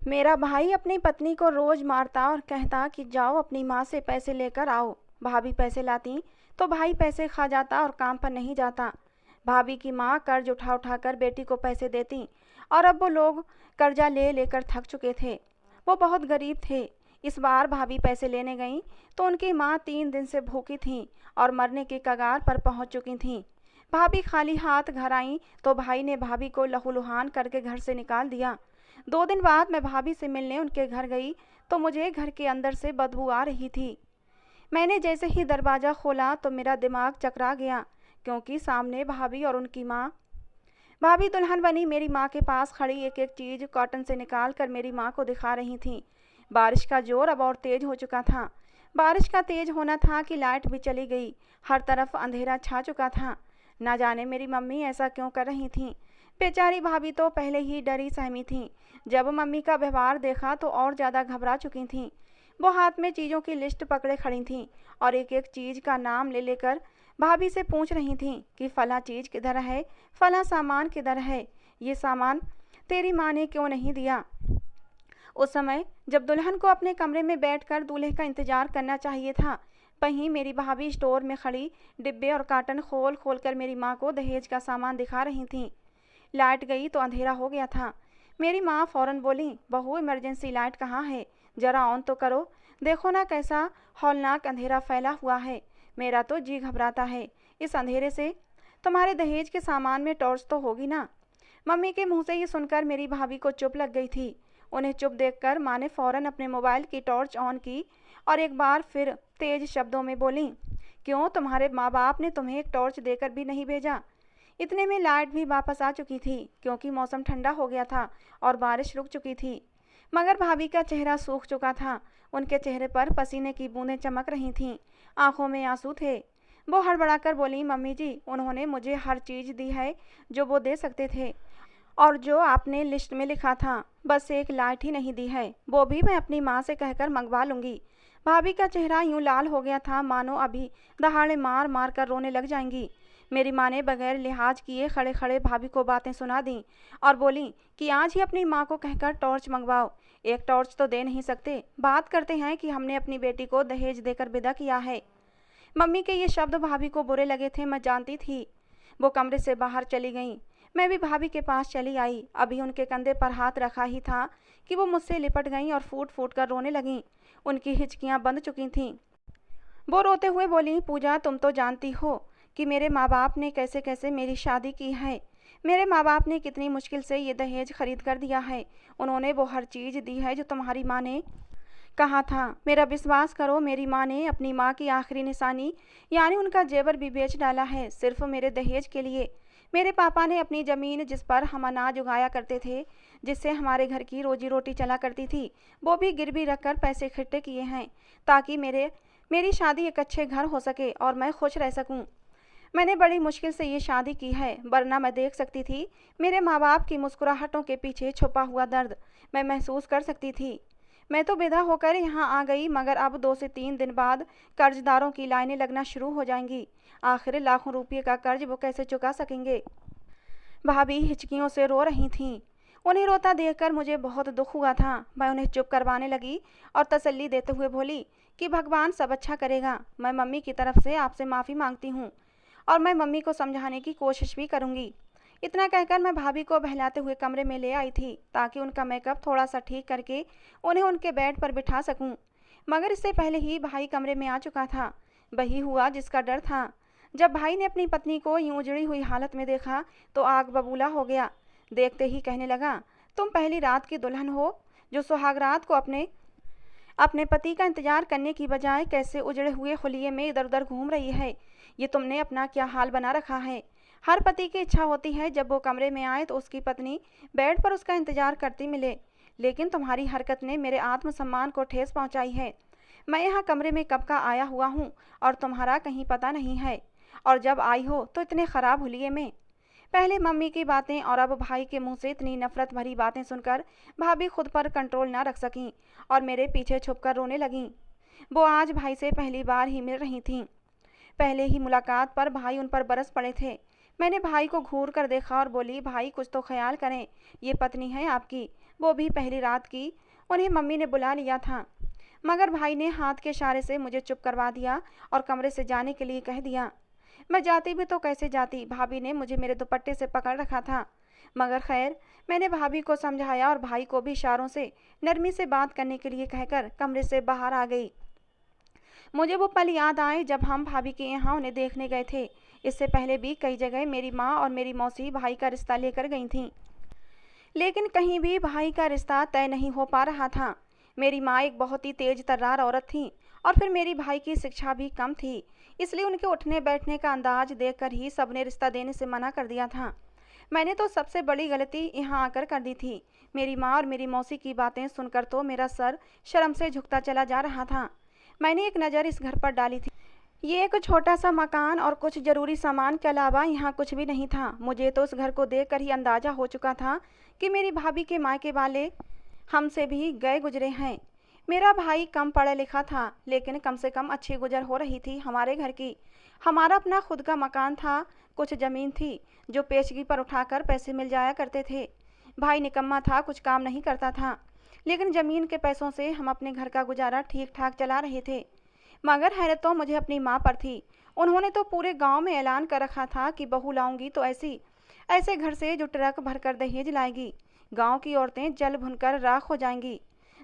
मेरा भाई अपनी पत्नी को रोज मारता और कहता कि जाओ अपनी माँ से पैसे लेकर आओ। भाभी पैसे लाती तो भाई पैसे खा जाता और काम पर नहीं जाता। भाभी की माँ कर्ज उठा उठा कर बेटी को पैसे देती और अब वो लोग कर्जा ले लेकर थक चुके थे। वो बहुत गरीब थे। इस बार भाभी पैसे लेने गईं तो उनकी माँ 3 दिन से भूखी थीं और मरने के कगार पर पहुंच चुकी थीं। भाभी खाली हाथ घर आईं तो भाई ने भाभी को लहूलुहान करके घर से निकाल दिया। 2 दिन बाद मैं भाभी से मिलने उनके घर गई तो मुझे घर के अंदर से बदबू आ रही थी। मैंने जैसे ही दरवाज़ा खोला तो मेरा दिमाग चकरा गया, क्योंकि सामने भाभी और उनकी माँ। भाभी दुल्हन बनी मेरी माँ के पास खड़ी एक एक चीज़ कॉटन से निकाल कर मेरी माँ को दिखा रही थी। बारिश का जोर अब और तेज हो चुका था। बारिश का तेज होना था कि लाइट भी चली गई। हर तरफ अंधेरा छा चुका था। ना जाने मेरी मम्मी ऐसा क्यों कर रही थीं। बेचारी भाभी तो पहले ही डरी सहमी थीं। जब मम्मी का व्यवहार देखा तो और ज़्यादा घबरा चुकी थीं। वो हाथ में चीज़ों की लिस्ट पकड़े खड़ी थीं और एक एक चीज़ का नाम ले लेकर भाभी से पूछ रही थीं कि फला चीज़ किधर है, फला सामान किधर है, ये सामान तेरी माँ ने क्यों नहीं दिया। उस समय जब दुल्हन को अपने कमरे में बैठकर दूल्हे का इंतजार करना चाहिए था, वहीं मेरी भाभी स्टोर में खड़ी डिब्बे और कार्टन खोल खोल कर मेरी माँ को दहेज का सामान दिखा रही थीं। लाइट गई तो अंधेरा हो गया था। मेरी माँ फौरन बोली, बहू इमरजेंसी लाइट कहाँ है, जरा ऑन तो करो। देखो ना कैसा हौलनाक अंधेरा फैला हुआ है। मेरा तो जी घबराता है। इस अंधेरे से तुम्हारे दहेज के सामान में टॉर्च तो होगी ना। मम्मी के मुंह से ये सुनकर मेरी भाभी को चुप लग गई थी। उन्हें चुप देखकर माँ ने फौरन अपने मोबाइल की टॉर्च ऑन की और एक बार फिर तेज शब्दों में बोली, क्यों तुम्हारे माँ बाप ने तुम्हें एक टॉर्च देकर भी नहीं भेजा। इतने में लाइट भी वापस आ चुकी थी, क्योंकि मौसम ठंडा हो गया था और बारिश रुक चुकी थी। मगर भाभी का चेहरा सूख चुका था। उनके चेहरे पर पसीने की बूंदें चमक रही थीं। आंखों में आंसू थे। वो हड़बड़ाकर बोली, मम्मी जी, उन्होंने मुझे हर चीज़ दी है जो वो दे सकते थे और जो आपने लिस्ट में लिखा था। बस एक लाइट ही नहीं दी है, वो भी मैं अपनी माँ से कहकर मंगवा लूँगी। भाभी का चेहरा यूं लाल हो गया था मानो अभी दहाड़े मार मार कर रोने लग जाएंगी। मेरी माँ ने बगैर लिहाज किए खड़े खड़े भाभी को बातें सुना दी और बोली कि आज ही अपनी माँ को कहकर टॉर्च मंगवाओ। एक टॉर्च तो दे नहीं सकते, बात करते हैं कि हमने अपनी बेटी को दहेज देकर विदा किया है। मम्मी के ये शब्द भाभी को बुरे लगे थे, मैं जानती थी। वो कमरे से बाहर चली गईं। मैं भी भाभी के पास चली आई। अभी उनके कंधे पर हाथ रखा ही था कि वो मुझसे लिपट गईं और फूट फूट कर रोने लगीं। उनकी हिचकियां बंद चुकी थीं। वो रोते हुए बोली, पूजा, तुम तो जानती हो कि मेरे माँ बाप ने कैसे कैसे मेरी शादी की है। मेरे माँ बाप ने कितनी मुश्किल से ये दहेज खरीद कर दिया है। उन्होंने वो हर चीज़ दी है जो तुम्हारी माँ ने कहा था। मेरा विश्वास करो, मेरी माँ ने अपनी माँ की आखिरी निशानी यानी उनका जेवर भी बेच डाला है, सिर्फ मेरे दहेज के लिए। मेरे पापा ने अपनी ज़मीन, जिस पर हम अनाज उगाया करते थे, जिससे हमारे घर की रोजी रोटी चला करती थी, वो भी गिरवी रखकर पैसे इकट्ठे किए हैं ताकि मेरी शादी एक अच्छे घर हो सके और मैं खुश रह सकूं। मैंने बड़ी मुश्किल से ये शादी की है, वरना मैं देख सकती थी मेरे माँ बाप की मुस्कुराहटों के पीछे छुपा हुआ दर्द। मैं महसूस कर सकती थी। मैं तो विदा होकर यहाँ आ गई, मगर अब 2 से 3 दिन बाद कर्जदारों की लाइनें लगना शुरू हो जाएंगी। आखिर लाखों रुपये का कर्ज वो कैसे चुका सकेंगे। भाभी हिचकियों से रो रही थीं। उन्हें रोता देखकर मुझे बहुत दुख हुआ था। मैं उन्हें चुप करवाने लगी और तसल्ली देते हुए बोली कि भगवान सब अच्छा करेगा। मैं मम्मी की तरफ से आपसे माफ़ी मांगती हूँ और मैं मम्मी को समझाने की कोशिश भी करूँगी। इतना कहकर मैं भाभी को बहलाते हुए कमरे में ले आई थी ताकि उनका मेकअप थोड़ा सा ठीक करके उन्हें उनके बेड पर बिठा सकूं। मगर इससे पहले ही भाई कमरे में आ चुका था। वही हुआ जिसका डर था। जब भाई ने अपनी पत्नी को यूं उजड़ी हुई हालत में देखा तो आग बबूला हो गया। देखते ही कहने लगा, तुम पहली रात की दुल्हन हो जो सुहाग रात को अपने अपने पति का इंतजार करने की बजाय कैसे उजड़े हुए हुलिये में इधर उधर घूम रही है। ये तुमने अपना क्या हाल बना रखा है। हर पति की इच्छा होती है जब वो कमरे में आए तो उसकी पत्नी बेड पर उसका इंतजार करती मिले, लेकिन तुम्हारी हरकत ने मेरे आत्मसम्मान को ठेस पहुंचाई है। मैं यहाँ कमरे में कब का आया हुआ हूँ और तुम्हारा कहीं पता नहीं है, और जब आई हो तो इतने खराब हुलिये में। पहले मम्मी की बातें और अब भाई के मुंह से इतनी नफरत भरी बातें सुनकर भाभी खुद पर कंट्रोल ना रख सकीं और मेरे पीछे छुपकर रोने लगीं। वो आज भाई से पहली बार ही मिल रही थीं। पहले ही मुलाकात पर भाई उन पर बरस पड़े थे। मैंने भाई को घूर कर देखा और बोली, भाई कुछ तो ख्याल करें, ये पत्नी है आपकी, वो भी पहली रात की। उन्हें मम्मी ने बुला लिया था, मगर भाई ने हाथ के इशारे से मुझे चुप करवा दिया और कमरे से जाने के लिए कह दिया। मैं जाती भी तो कैसे जाती, भाभी ने मुझे मेरे दुपट्टे से पकड़ रखा था। मगर खैर, मैंने भाभी को समझाया और भाई को भी इशारों से नरमी से बात करने के लिए कहकर कमरे से बाहर आ गई। मुझे वो पल याद आए जब हम भाभी के यहाँ उन्हें देखने गए थे। इससे पहले भी कई जगह मेरी माँ और मेरी मौसी भाई का रिश्ता लेकर गई थीं, लेकिन कहीं भी भाई का रिश्ता तय नहीं हो पा रहा था। मेरी माँ एक बहुत ही तेज तर्रार औरत थी और फिर मेरी भाई की शिक्षा भी कम थी, इसलिए उनके उठने बैठने का अंदाज देखकर ही सबने रिश्ता देने से मना कर दिया था। मैंने तो सबसे बड़ी गलती यहाँ आकर कर दी थी। मेरी माँ और मेरी मौसी की बातें सुनकर तो मेरा सर शर्म से झुकता चला जा रहा था। मैंने एक नज़र इस घर पर डाली थी। ये एक छोटा सा मकान और कुछ ज़रूरी सामान के अलावा यहाँ कुछ भी नहीं था। मुझे तो उस घर को देखकर ही अंदाज़ा हो चुका था कि मेरी भाभी के मायके वाले हमसे भी गए गुजरे हैं। मेरा भाई कम पढ़ा लिखा था, लेकिन कम से कम अच्छी गुजर हो रही थी हमारे घर की। हमारा अपना खुद का मकान था, कुछ ज़मीन थी जो पेशगी पर उठाकर पैसे मिल जाया करते थे। भाई निकम्मा था, कुछ काम नहीं करता था, लेकिन ज़मीन के पैसों से हम अपने घर का गुजारा ठीक ठाक चला रहे थे। मगर हैरत तो मुझे अपनी माँ पर थी। उन्होंने तो पूरे गांव में ऐलान कर रखा था कि बहू लाऊंगी तो ऐसे घर से जो ट्रक भरकर दहेज लाएगी। गांव की औरतें जल भुनकर राख हो जाएंगी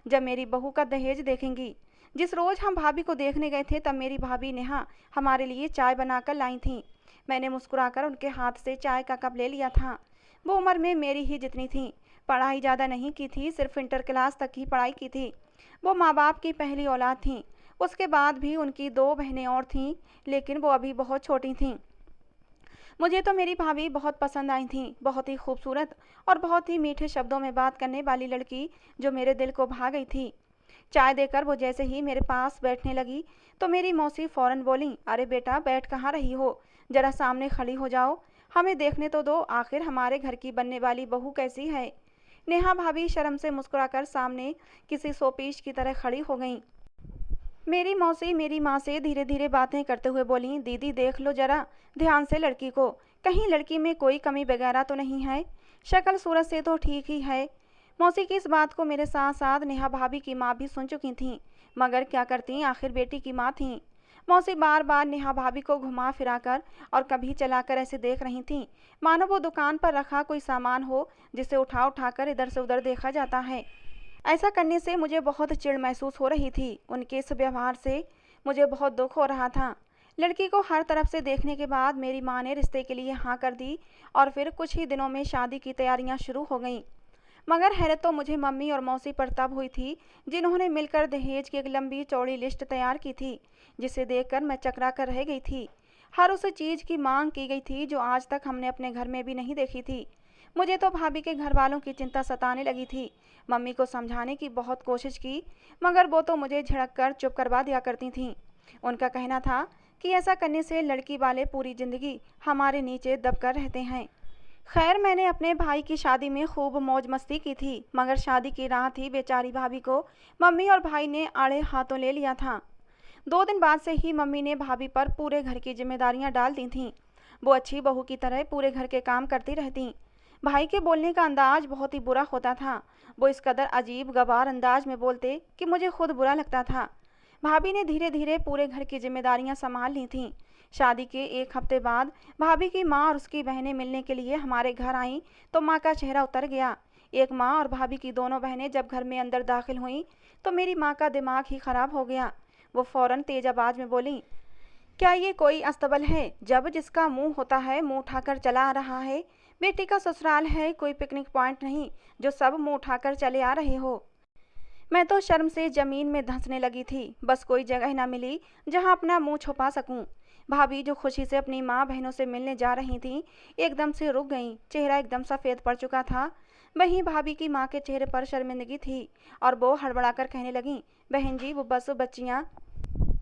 जब मेरी बहू का दहेज देखेंगी। जिस रोज़ हम भाभी को देखने गए थे तब मेरी भाभी नेहा हमारे लिए चाय बनाकर लाई थी। मैंने मुस्कुराकर उनके हाथ से चाय का कप ले लिया था। वो उम्र में मेरी ही जितनी थी, पढ़ाई ज़्यादा नहीं की थी, सिर्फ इंटर क्लास तक ही पढ़ाई की थी। वो माँ बाप की पहली औलाद थी। उसके बाद भी उनकी 2 बहनें और थीं, लेकिन वो अभी बहुत छोटी थीं। मुझे तो मेरी भाभी बहुत पसंद आई थी, बहुत ही खूबसूरत और बहुत ही मीठे शब्दों में बात करने वाली लड़की जो मेरे दिल को भा गई थी। चाय देकर वो जैसे ही मेरे पास बैठने लगी तो मेरी मौसी फ़ौरन बोली, अरे बेटा बैठ कहाँ रही हो, ज़रा सामने खड़ी हो जाओ, हमें देखने तो दो, आखिर हमारे घर की बनने वाली बहू कैसी है। नेहा भाभी शर्म से मुस्कुराकर सामने किसी शोपीस की तरह खड़ी हो गई। मेरी मौसी मेरी माँ से धीरे धीरे बातें करते हुए बोली, दीदी देख लो जरा ध्यान से लड़की को, कहीं लड़की में कोई कमी वगैरह तो नहीं है, शक्ल सूरत से तो ठीक ही है। मौसी की इस बात को मेरे साथ साथ नेहा भाभी की माँ भी सुन चुकी थीं, मगर क्या करती, आखिर बेटी की माँ थीं। मौसी बार बार नेहा भाभी को घुमा फिराकर और कभी चलाकर ऐसे देख रही थीं मानो वो दुकान पर रखा कोई सामान हो जिसे उठा उठाकर इधर से उधर देखा जाता है। ऐसा करने से मुझे बहुत चिढ़ महसूस हो रही थी। उनके इस व्यवहार से मुझे बहुत दुख हो रहा था। लड़की को हर तरफ से देखने के बाद मेरी माँ ने रिश्ते के लिए हाँ कर दी और फिर कुछ ही दिनों में शादी की तैयारियां शुरू हो गईं। मगर हैरत तो मुझे मम्मी और मौसी पर तब हुई थी जिन्होंने मिलकर दहेज की एक लंबी चौड़ी लिस्ट तैयार की थी, जिसे देखकर मैं चकरा कर रह गई थी। हर उस चीज़ की मांग की गई थी जो आज तक हमने अपने घर में भी नहीं देखी थी। मुझे तो भाभी के घर वालों की चिंता सताने लगी थी। मम्मी को समझाने की बहुत कोशिश की, मगर वो तो मुझे झिड़क कर चुप करवा दिया करती थीं। उनका कहना था कि ऐसा करने से लड़की वाले पूरी ज़िंदगी हमारे नीचे दबकर रहते हैं। खैर, मैंने अपने भाई की शादी में खूब मौज मस्ती की थी, मगर शादी की राह थी बेचारी भाभी को मम्मी और भाई ने आड़े हाथों ले लिया था। 2 दिन बाद से ही मम्मी ने भाभी पर पूरे घर की जिम्मेदारियां डाल दी थीं। वो अच्छी बहू की तरह पूरे घर के काम करती रहती। भाई के बोलने का अंदाज बहुत ही बुरा होता था। वो इस कदर अजीब गवार अंदाज में बोलते कि मुझे खुद बुरा लगता था। भाभी ने धीरे धीरे पूरे घर की जिम्मेदारियां संभाल ली थीं। शादी के 1 हफ्ते बाद भाभी की माँ और उसकी बहनें मिलने के लिए हमारे घर आईं तो माँ का चेहरा उतर गया। एक माँ और भाभी की दोनों बहनें जब घर में अंदर दाखिल हुईं तो मेरी माँ का दिमाग ही खराब हो गया। वो फ़ौरन तेज आवाज़ में बोली, क्या ये कोई अस्तबल है जब जिसका मुंह होता है मुंह उठाकर चला आ रहा है। बेटी का ससुराल है, कोई पिकनिक पॉइंट नहीं जो सब मुंह उठाकर चले आ रहे हो। मैं तो शर्म से ज़मीन में धंसने लगी थी। बस कोई जगह न मिली जहां अपना मुंह छुपा सकूं। भाभी जो खुशी से अपनी माँ बहनों से मिलने जा रही थीं एकदम से रुक गईं। चेहरा एकदम सफ़ेद पड़ चुका था। वहीं भाभी की माँ के चेहरे पर शर्मिंदगी थी और वो हड़बड़ाकर कहने लगीं, बहन जी वो बस बच्चियाँ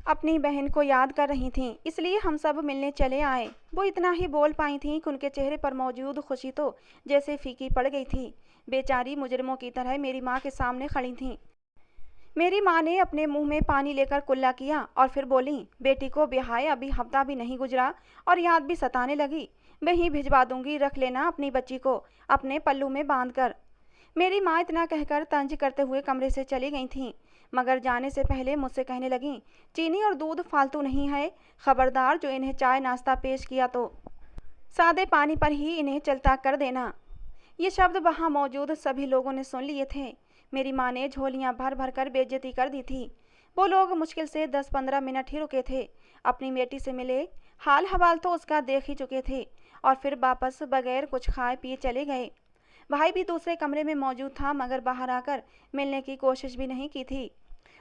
अपनी बहन को याद कर रही थीं, इसलिए हम सब मिलने चले आए। वो इतना ही बोल पाई थीं कि उनके चेहरे पर मौजूद खुशी तो जैसे फीकी पड़ गई थी। बेचारी मुजरिमों की तरह मेरी माँ के सामने खड़ी थीं। मेरी माँ ने अपने मुंह में पानी लेकर कुल्ला किया और फिर बोली, बेटी को ब्याहे अभी हफ्ता भी नहीं गुजरा और याद भी सताने लगी। वहीं भिजवा दूंगी, रख लेना अपनी बच्ची को अपने पल्लू में बांध कर। मेरी माँ इतना कहकर तंज करते हुए कमरे से चली गई थीं, मगर जाने से पहले मुझसे कहने लगीं, चीनी और दूध फालतू नहीं है, खबरदार जो इन्हें चाय नाश्ता पेश किया तो सादे पानी पर ही इन्हें चलता कर देना। ये शब्द वहाँ मौजूद सभी लोगों ने सुन लिए थे। मेरी माँ ने झोलियाँ भर भर कर बेइज्जती कर दी थी। वो लोग मुश्किल से 10-15 मिनट ही रुके थे। अपनी बेटी से मिले, हाल हवाल तो उसका देख ही चुके थे और फिर वापस बगैर कुछ खाए पिए चले गए। भाई भी दूसरे कमरे में मौजूद था, मगर बाहर आकर मिलने की कोशिश भी नहीं की थी।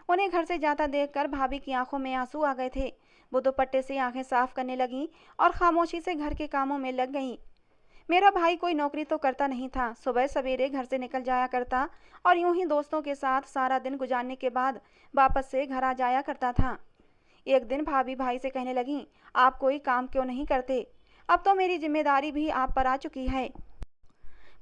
उन्हें घर से जाता देखकर भाभी की आंखों में आंसू आ गए थे। वो दुपट्टे से आंखें साफ करने लगीं और खामोशी से घर के कामों में लग गईं। मेरा भाई कोई नौकरी तो करता नहीं था, सुबह सवेरे घर से निकल जाया करता और यूं ही दोस्तों के साथ सारा दिन गुजारने के बाद वापस से घर आ जाया करता था। एक दिन भाभी भाई से कहने लगी, आप कोई काम क्यों नहीं करते? अब तो मेरी जिम्मेदारी भी आप पर आ चुकी है,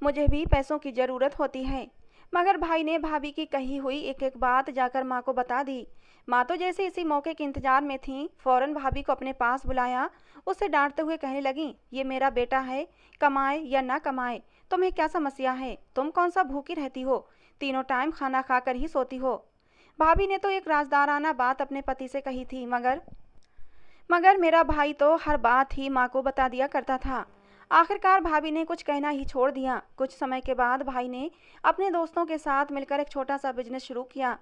मुझे भी पैसों की ज़रूरत होती है। मगर भाई ने भाभी की कही हुई एक एक बात जाकर माँ को बता दी। माँ तो जैसे इसी मौके के इंतजार में थी, फौरन भाभी को अपने पास बुलाया, उसे डांटते हुए कहने लगी, ये मेरा बेटा है, कमाए या ना कमाए तुम्हें क्या समस्या है? तुम कौन सा भूखी रहती हो, तीनों टाइम खाना खाकर ही सोती हो। भाभी ने तो एक राजदाराना बात अपने पति से कही थी, मगर मेरा भाई तो हर बात ही माँ को बता दिया करता था। आखिरकार भाभी ने कुछ कहना ही छोड़ दिया। कुछ समय के बाद भाई ने अपने दोस्तों के साथ मिलकर एक छोटा सा बिजनेस शुरू किया।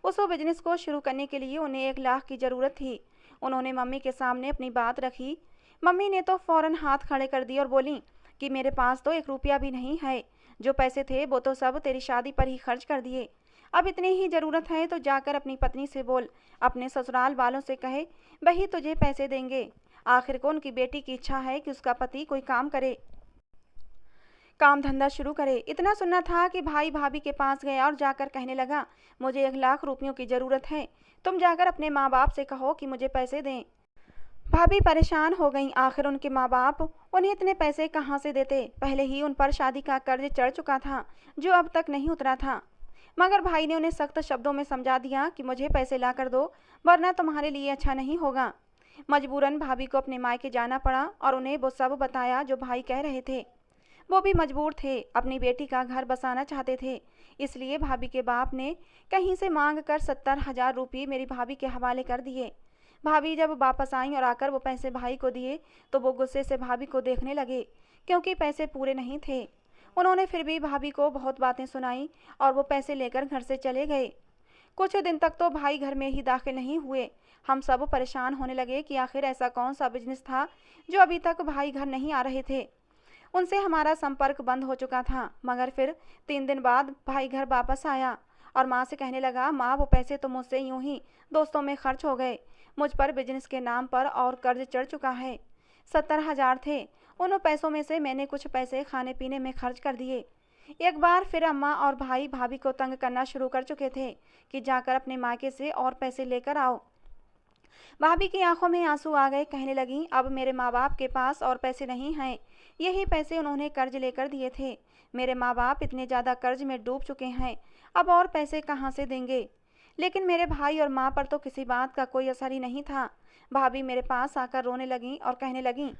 उस बिजनेस को शुरू करने के लिए उन्हें 1 लाख की ज़रूरत थी। उन्होंने मम्मी के सामने अपनी बात रखी। मम्मी ने तो फौरन हाथ खड़े कर दिए और बोली कि मेरे पास तो 1 रुपया भी नहीं है, जो पैसे थे वो तो सब तेरी शादी पर ही खर्च कर दिए। अब इतनी ही ज़रूरत है तो जाकर अपनी पत्नी से बोल, अपने ससुराल वालों से कहे वही तुझे पैसे देंगे। आखिर को उनकी बेटी की इच्छा है कि उसका पति कोई काम करे, काम धंधा शुरू करे। इतना सुनना था कि भाई भाभी के पास गया और जाकर कहने लगा, मुझे 1 लाख रुपयों की ज़रूरत है, तुम जाकर अपने माँ बाप से कहो कि मुझे पैसे दें। भाभी परेशान हो गईं। आखिर उनके माँ बाप उन्हें इतने पैसे कहाँ से देते? पहले ही उन पर शादी का कर्ज चढ़ चुका था, जो अब तक नहीं उतरा था। मगर भाई ने उन्हें सख्त शब्दों में समझा दिया कि मुझे पैसे ला कर दो, वरना तुम्हारे लिए अच्छा नहीं होगा। मजबूरन भाभी को अपने मायके जाना पड़ा और उन्हें वो सब बताया जो भाई कह रहे थे। वो भी मजबूर थे, अपनी बेटी का घर बसाना चाहते थे। इसलिए भाभी के बाप ने कहीं से मांग कर 70,000 रुपये मेरी भाभी के हवाले कर दिए। भाभी जब वापस आई और आकर वो पैसे भाई को दिए तो वो गुस्से से भाभी को देखने लगे, क्योंकि पैसे पूरे नहीं थे। उन्होंने फिर भी भाभी को बहुत बातें सुनाई और वो पैसे लेकर घर से चले गए। कुछ दिन तक तो भाई घर में ही दाखिल नहीं हुए। हम सब परेशान होने लगे कि आखिर ऐसा कौन सा बिजनेस था जो अभी तक भाई घर नहीं आ रहे थे। उनसे हमारा संपर्क बंद हो चुका था। मगर फिर 3 दिन बाद भाई घर वापस आया और माँ से कहने लगा, माँ वो पैसे तो मुझसे यूं ही दोस्तों में खर्च हो गए, मुझ पर बिजनेस के नाम पर और कर्ज चढ़ चुका है। 70,000 थे, उन पैसों में से मैंने कुछ पैसे खाने पीने में खर्च कर दिए। एक बार फिर अम्मा और भाई भाभी को तंग करना शुरू कर चुके थे कि जाकर अपने मायके से और पैसे लेकर आओ। भाभी की आंखों में आंसू आ गए। कहने लगी, अब मेरे माँ बाप के पास और पैसे नहीं हैं, यही पैसे उन्होंने कर्ज लेकर दिए थे। मेरे माँ बाप इतने ज़्यादा कर्ज में डूब चुके हैं, अब और पैसे कहाँ से देंगे? लेकिन मेरे भाई और माँ पर तो किसी बात का कोई असर ही नहीं था। भाभी मेरे पास आकर रोने लगी और कहने लगी,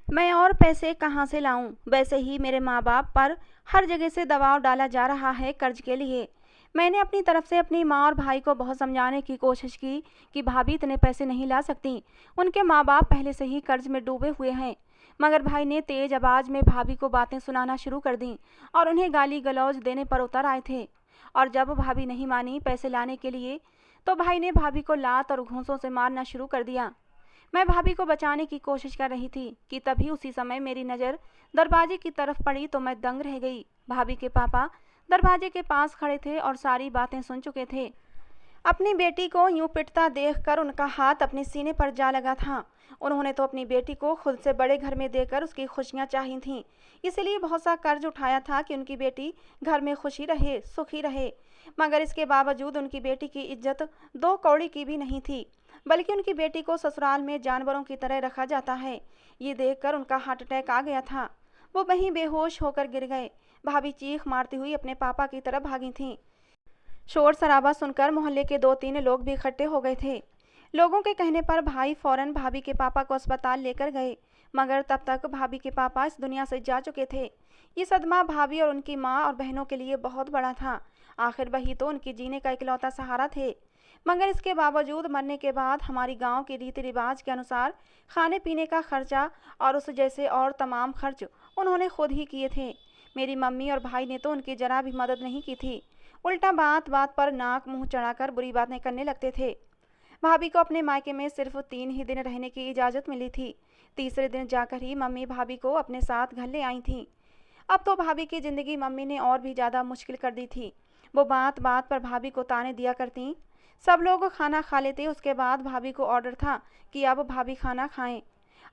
मैं और पैसे कहाँ से लाऊं? वैसे ही मेरे माँ बाप पर हर जगह से दबाव डाला जा रहा है कर्ज के लिए। मैंने अपनी तरफ से अपनी माँ और भाई को बहुत समझाने की कोशिश की कि भाभी इतने पैसे नहीं ला सकती, उनके माँ बाप पहले से ही कर्ज में डूबे हुए हैं। मगर भाई ने तेज आवाज़ में भाभी को बातें सुनाना शुरू कर दी और उन्हें गाली गलौज देने पर उतर आए थे। और जब भाभी नहीं मानी पैसे लाने के लिए, तो भाई ने भाभी को लात और घूंसों से मारना शुरू कर दिया। मैं भाभी को बचाने की कोशिश कर रही थी कि तभी उसी समय मेरी नज़र दरवाजे की तरफ पड़ी तो मैं दंग रह गई। भाभी के पापा दरवाजे के पास खड़े थे और सारी बातें सुन चुके थे। अपनी बेटी को यूं पिटता देखकर उनका हाथ अपने सीने पर जा लगा था। उन्होंने तो अपनी बेटी को खुद से बड़े घर में देकर उसकी खुशियां चाही थीं, इसलिए बहुत सा कर्ज उठाया था कि उनकी बेटी घर में खुशी रहे, सुखी रहे। मगर इसके बावजूद उनकी बेटी की इज्जत 2 कौड़ी की भी नहीं थी, बल्कि उनकी बेटी को ससुराल में जानवरों की तरह रखा जाता है। ये देखकर उनका हार्ट अटैक आ गया था। वो वहीं बेहोश होकर गिर गए। भाभी चीख मारती हुई अपने पापा की तरफ भागी थीं। शोर शराबा सुनकर मोहल्ले के 2-3 लोग भी इकट्ठे हो गए थे। लोगों के कहने पर भाई फौरन भाभी के पापा को अस्पताल लेकर गए। मगर तब तक भाभी के पापा इस दुनिया से जा चुके थे। ये सदमा भाभी और उनकी माँ और बहनों के लिए बहुत बड़ा था। आखिर वही तो उनके जीने का इकलौता सहारा थे। मगर इसके बावजूद मरने के बाद हमारी गांव के रीति रिवाज के अनुसार खाने पीने का खर्चा और उस जैसे और तमाम खर्च उन्होंने खुद ही किए थे। मेरी मम्मी और भाई ने तो उनकी जरा भी मदद नहीं की थी। उल्टा बात बात पर नाक मुंह चढ़ाकर बुरी बातें करने लगते थे। भाभी को अपने मायके में सिर्फ 3 ही दिन रहने की इजाज़त मिली थी। तीसरे दिन जाकर ही मम्मी भाभी को अपने साथ घर ले आई थीं। अब तो भाभी की ज़िंदगी मम्मी ने और भी ज़्यादा मुश्किल कर दी थी। वो बात बात पर भाभी को ताने दिया करती। सब लोग खाना खा लेते, उसके बाद भाभी को ऑर्डर था कि अब भाभी खाना खाएं।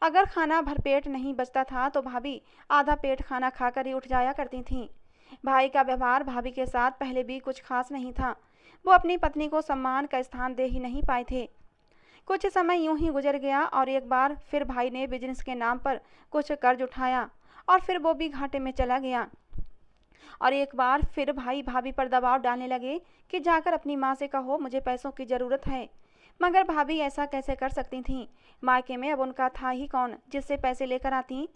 अगर खाना भरपेट नहीं बचता था तो भाभी आधा पेट खाना खाकर ही उठ जाया करती थीं। भाई का व्यवहार भाभी के साथ पहले भी कुछ खास नहीं था। वो अपनी पत्नी को सम्मान का स्थान दे ही नहीं पाए थे। कुछ समय यूं ही गुजर गया और एक बार फिर भाई ने बिजनेस के नाम पर कुछ कर्ज उठाया और फिर वो भी घाटे में चला गया। और एक बार फिर भाई भाभी पर दबाव डालने लगे कि जाकर अपनी माँ से कहो मुझे पैसों की ज़रूरत है। मगर भाभी ऐसा कैसे कर सकती थीं? मायके में अब उनका था ही कौन जिससे पैसे लेकर आती।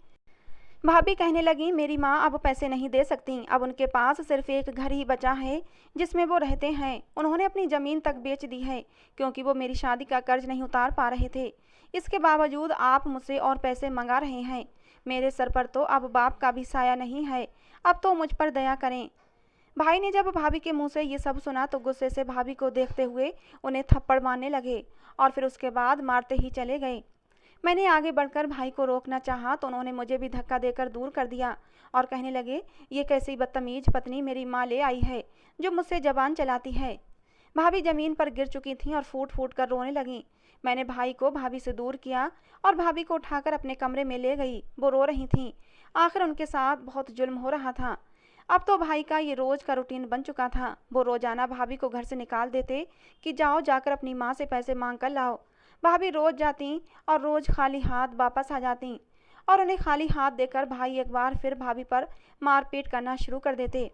भाभी कहने लगी मेरी माँ अब पैसे नहीं दे सकती। अब उनके पास सिर्फ एक घर ही बचा है जिसमें वो रहते हैं। उन्होंने अपनी ज़मीन तक बेच दी है क्योंकि वो मेरी शादी का कर्ज नहीं उतार पा रहे थे। इसके बावजूद आप मुझसे और पैसे मंगा रहे हैं। मेरे सर पर तो अब बाप का भी साया नहीं है। अब तो मुझ पर दया करें। भाई ने जब भाभी के मुंह से ये सब सुना तो गुस्से से भाभी को देखते हुए उन्हें थप्पड़ मारने लगे और फिर उसके बाद मारते ही चले गए। मैंने आगे बढ़कर भाई को रोकना चाहा तो उन्होंने मुझे भी धक्का देकर दूर कर दिया और कहने लगे ये कैसी बदतमीज पत्नी मेरी माँ ले आई है जो मुझसे जबान चलाती है। भाभी जमीन पर गिर चुकी थीं और फूट फूट कर रोने लगीं। मैंने भाई को भाभी से दूर किया और भाभी को उठाकर अपने कमरे में ले गई। वो रो रही थीं। आखिर उनके साथ बहुत जुल्म हो रहा था। अब तो भाई का ये रोज का रूटीन बन चुका था। वो रोजाना भाभी को घर से निकाल देते कि जाओ जाकर अपनी माँ से पैसे मांग कर लाओ। भाभी रोज जाती और रोज खाली हाथ वापस आ जाती और उन्हें खाली हाथ देकर भाई एक बार फिर भाभी पर मारपीट करना शुरू कर देते।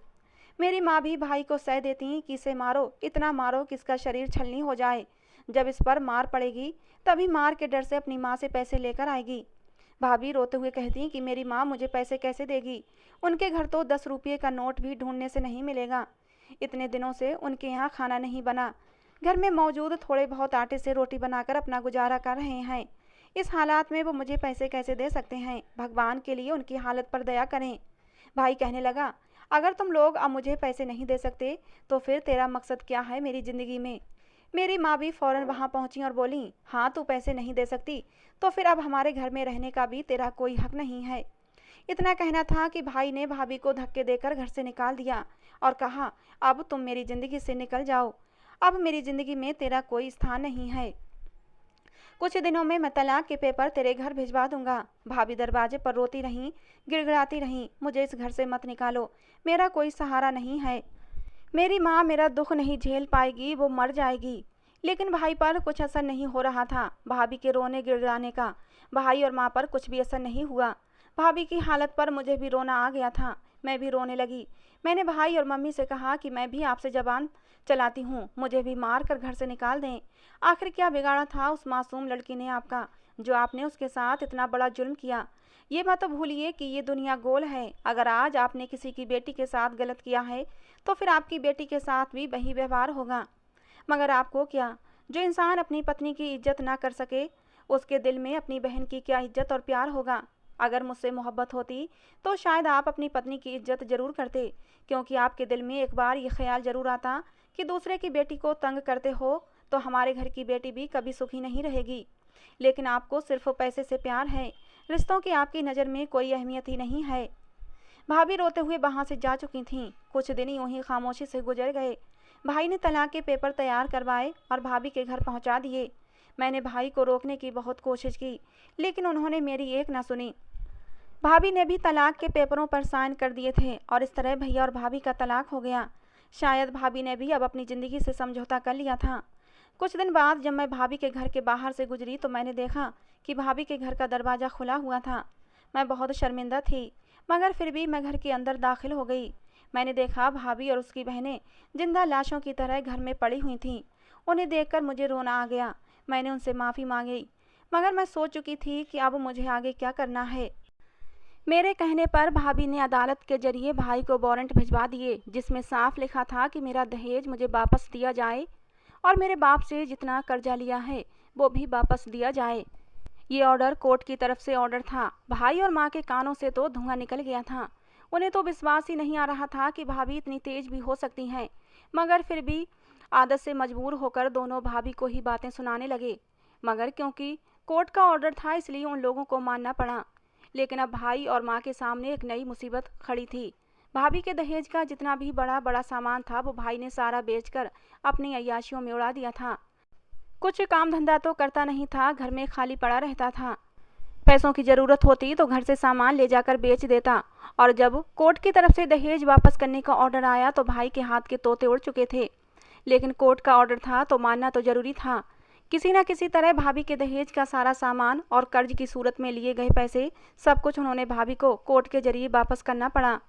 मेरी माँ भी भाई को सह देती कि इसे मारो, इतना मारो कि इसका शरीर छलनी हो जाए। जब इस पर मार पड़ेगी तभी मार के डर से अपनी माँ से पैसे लेकर आएगी। भाभी रोते हुए कहती कि मेरी माँ मुझे पैसे कैसे देगी? उनके घर तो 10 रुपये का नोट भी ढूंढने से नहीं मिलेगा। इतने दिनों से उनके यहाँ खाना नहीं बना। घर में मौजूद थोड़े बहुत आटे से रोटी बनाकर अपना गुजारा कर रहे हैं। इस हालात में वो मुझे पैसे कैसे दे सकते हैं? भगवान के लिए उनकी हालत पर दया करें। भाई कहने लगा अगर तुम लोग अब मुझे पैसे नहीं दे सकते तो फिर तेरा मकसद क्या है मेरी ज़िंदगी में? मेरी माँ भी फ़ौरन वहाँ पहुँची और बोली हाँ तू पैसे नहीं दे सकती तो फिर अब हमारे घर में रहने का भी तेरा कोई हक नहीं है। इतना कहना था कि भाई ने भाभी को धक्के देकर घर से निकाल दिया और कहा अब तुम मेरी ज़िंदगी से निकल जाओ। अब मेरी ज़िंदगी में तेरा कोई स्थान नहीं है। कुछ दिनों में मैं तलाक के पेपर तेरे घर भिजवा दूंगा। भाभी दरवाजे पर रोती रहीं, गिड़गिड़ाती रहीं, मुझे इस घर से मत निकालो, मेरा कोई सहारा नहीं है। मेरी माँ मेरा दुख नहीं झेल पाएगी, वो मर जाएगी। लेकिन भाई पर कुछ असर नहीं हो रहा था। भाभी के रोने गिड़गिड़ाने का भाई और माँ पर कुछ भी असर नहीं हुआ। भाभी की हालत पर मुझे भी रोना आ गया था। मैं भी रोने लगी। मैंने भाई और मम्मी से कहा कि मैं भी आपसे जबान चलाती हूँ, मुझे भी मार कर घर से निकाल दें। आखिर क्या बिगाड़ा था उस मासूम लड़की ने आपका, जो आपने उसके साथ इतना बड़ा जुल्म किया? ये मत भूलिए कि ये दुनिया गोल है। अगर आज आपने किसी की बेटी के साथ गलत किया है तो फिर आपकी बेटी के साथ भी वही व्यवहार होगा। मगर आपको क्या, जो इंसान अपनी पत्नी की इज्जत ना कर सके उसके दिल में अपनी बहन की क्या इज्जत और प्यार होगा? अगर मुझसे मोहब्बत होती तो शायद आप अपनी पत्नी की इज्जत ज़रूर करते, क्योंकि आपके दिल में एक बार ये ख्याल ज़रूर आता कि दूसरे की बेटी को तंग करते हो तो हमारे घर की बेटी भी कभी सुखी नहीं रहेगी। लेकिन आपको सिर्फ पैसे से प्यार है, रिश्तों की आपकी नज़र में कोई अहमियत ही नहीं है। भाभी रोते हुए वहाँ से जा चुकी थीं। कुछ दिन यूं ही खामोशी से गुजर गए। भाई ने तलाक के पेपर तैयार करवाए और भाभी के घर पहुँचा दिए। मैंने भाई को रोकने की बहुत कोशिश की, लेकिन उन्होंने मेरी एक ना सुनी। भाभी ने भी तलाक के पेपरों पर साइन कर दिए थे और इस तरह भैया और भाभी का तलाक हो गया। शायद भाभी ने भी अब अपनी ज़िंदगी से समझौता कर लिया था। कुछ दिन बाद जब मैं भाभी के घर के बाहर से गुजरी तो मैंने देखा कि भाभी के घर का दरवाज़ा खुला हुआ था। मैं बहुत शर्मिंदा थी, मगर फिर भी मैं घर के अंदर दाखिल हो गई। मैंने देखा भाभी और उसकी बहनें जिंदा लाशों की तरह घर में पड़ी हुई थीं। उन्हें देखकर मुझे रोना आ गया। मैंने उनसे माफ़ी मांगी। मगर मैं सोच चुकी थी कि अब मुझे आगे क्या करना है। मेरे कहने पर भाभी ने अदालत के जरिए भाई को वारंट भिजवा दिए, जिसमें साफ लिखा था कि मेरा दहेज मुझे वापस दिया जाए और मेरे बाप से जितना कर्जा लिया है वो भी वापस दिया जाए। ये ऑर्डर कोर्ट की तरफ से ऑर्डर था। भाई और माँ के कानों से तो धुआं निकल गया था। उन्हें तो विश्वास ही नहीं आ रहा था कि भाभी इतनी तेज भी हो सकती हैं, मगर फिर भी आदत से मजबूर होकर दोनों भाभी को ही बातें सुनाने लगे। मगर क्योंकि कोर्ट का ऑर्डर था इसलिए उन लोगों को मानना पड़ा। लेकिन अब भाई और माँ के सामने एक नई मुसीबत खड़ी थी। भाभी के दहेज का जितना भी बड़ा बड़ा सामान था वो भाई ने सारा बेचकर अपनी अय्याशियों में उड़ा दिया था। कुछ काम धंधा तो करता नहीं था, घर में खाली पड़ा रहता था। पैसों की ज़रूरत होती तो घर से सामान ले जाकर बेच देता। और जब कोर्ट की तरफ से दहेज वापस करने का ऑर्डर आया तो भाई के हाथ के तोते उड़ चुके थे। लेकिन कोर्ट का ऑर्डर था तो मानना तो ज़रूरी था। किसी न किसी तरह भाभी के दहेज का सारा सामान और कर्ज की सूरत में लिए गए पैसे सब कुछ उन्होंने भाभी को कोर्ट के जरिए वापस करना पड़ा।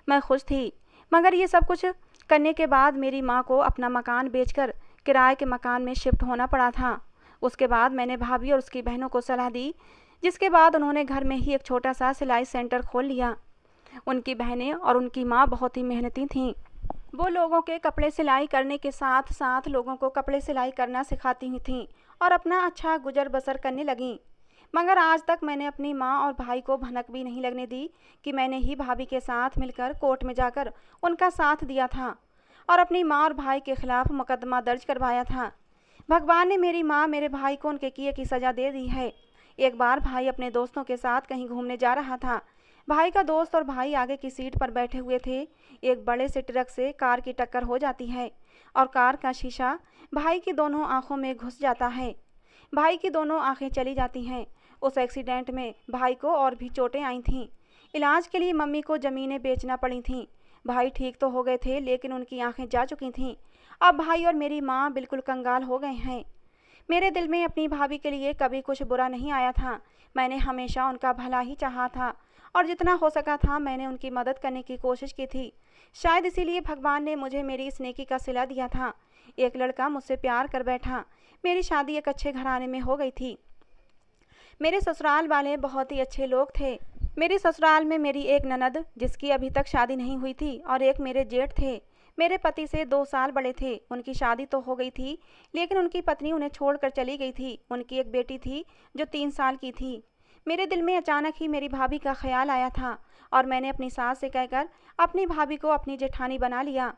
मैं खुश थी, मगर ये सब कुछ करने के बाद मेरी माँ को अपना मकान बेचकर किराए के मकान में शिफ्ट होना पड़ा था। उसके बाद मैंने भाभी और उसकी बहनों को सलाह दी, जिसके बाद उन्होंने घर में ही एक छोटा सा सिलाई सेंटर खोल लिया। उनकी बहनें और उनकी माँ बहुत ही मेहनती थीं। वो लोगों के कपड़े सिलाई करने के साथ साथ लोगों को कपड़े सिलाई करना सिखाती ही थीं और अपना अच्छा गुजर बसर करने लगीं। मगर आज तक मैंने अपनी माँ और भाई को भनक भी नहीं लगने दी कि मैंने ही भाभी के साथ मिलकर कोर्ट में जाकर उनका साथ दिया था और अपनी माँ और भाई के खिलाफ मुकदमा दर्ज करवाया था। भगवान ने मेरी माँ मेरे भाई को उनके किए की सज़ा दे दी है। एक बार भाई अपने दोस्तों के साथ कहीं घूमने जा रहा था। भाई का दोस्त और भाई आगे की सीट पर बैठे हुए थे। एक बड़े से ट्रक से कार की टक्कर हो जाती है और कार का शीशा भाई की दोनों आंखों में घुस जाता है। भाई की दोनों आंखें चली जाती हैं। उस एक्सीडेंट में भाई को और भी चोटें आई थीं। इलाज के लिए मम्मी को ज़मीनें बेचना पड़ी थीं। भाई ठीक तो हो गए थे लेकिन उनकी आंखें जा चुकी थीं। अब भाई और मेरी माँ बिल्कुल कंगाल हो गए हैं। मेरे दिल में अपनी भाभी के लिए कभी कुछ बुरा नहीं आया था। मैंने हमेशा उनका भला ही चाहा था और जितना हो सका था मैंने उनकी मदद करने की कोशिश की थी। शायद इसीलिए भगवान ने मुझे मेरी इस नेकी का सिला दिया था। एक लड़का मुझसे प्यार कर बैठा। मेरी शादी एक अच्छे घराने में हो गई थी। मेरे ससुराल वाले बहुत ही अच्छे लोग थे। मेरे ससुराल में मेरी एक ननद जिसकी अभी तक शादी नहीं हुई थी और एक मेरे जेठ थे। मेरे पति से 2 साल बड़े थे। उनकी शादी तो हो गई थी लेकिन उनकी पत्नी उन्हें छोड़कर चली गई थी। उनकी एक बेटी थी जो 3 साल की थी। मेरे दिल में अचानक ही मेरी भाभी का ख्याल आया था और मैंने अपनी सास से कहकर अपनी भाभी को अपनी जेठानी बना लिया।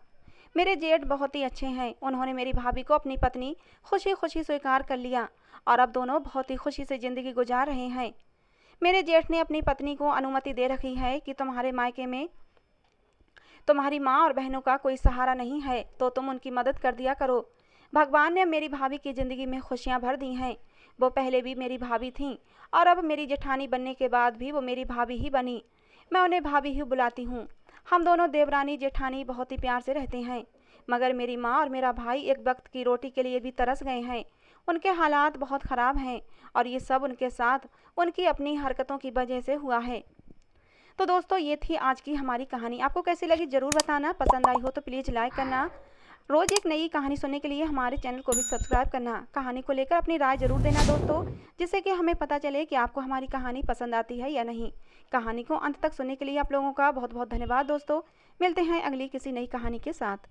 मेरे जेठ बहुत ही अच्छे हैं। उन्होंने मेरी भाभी को अपनी पत्नी खुशी खुशी स्वीकार कर लिया और अब दोनों बहुत ही खुशी से ज़िंदगी गुजार रहे हैं। मेरे जेठ ने अपनी पत्नी को अनुमति दे रखी है कि तुम्हारे मायके में तुम्हारी माँ और बहनों का कोई सहारा नहीं है तो तुम उनकी मदद कर दिया करो। भगवान ने मेरी भाभी की ज़िंदगी में खुशियाँ भर दी हैं। वो पहले भी मेरी भाभी थीं और अब मेरी जेठानी बनने के बाद भी वो मेरी भाभी ही बनी। मैं उन्हें भाभी ही बुलाती हूँ। हम दोनों देवरानी जेठानी बहुत ही प्यार से रहते हैं। मगर मेरी माँ और मेरा भाई एक वक्त की रोटी के लिए भी तरस गए हैं। उनके हालात बहुत ख़राब हैं और ये सब उनके साथ उनकी अपनी हरकतों की वजह से हुआ है। तो दोस्तों ये थी आज की हमारी कहानी। आपको कैसी लगी ज़रूर बताना। पसंद आई हो तो प्लीज़ लाइक करना। रोज़ एक नई कहानी सुनने के लिए हमारे चैनल को भी सब्सक्राइब करना। कहानी को लेकर अपनी राय ज़रूर देना दोस्तों, जिससे कि हमें पता चले कि आपको हमारी कहानी पसंद आती है या नहीं। कहानी को अंत तक सुनने के लिए आप लोगों का बहुत बहुत धन्यवाद दोस्तों। मिलते हैं अगली किसी नई कहानी के साथ।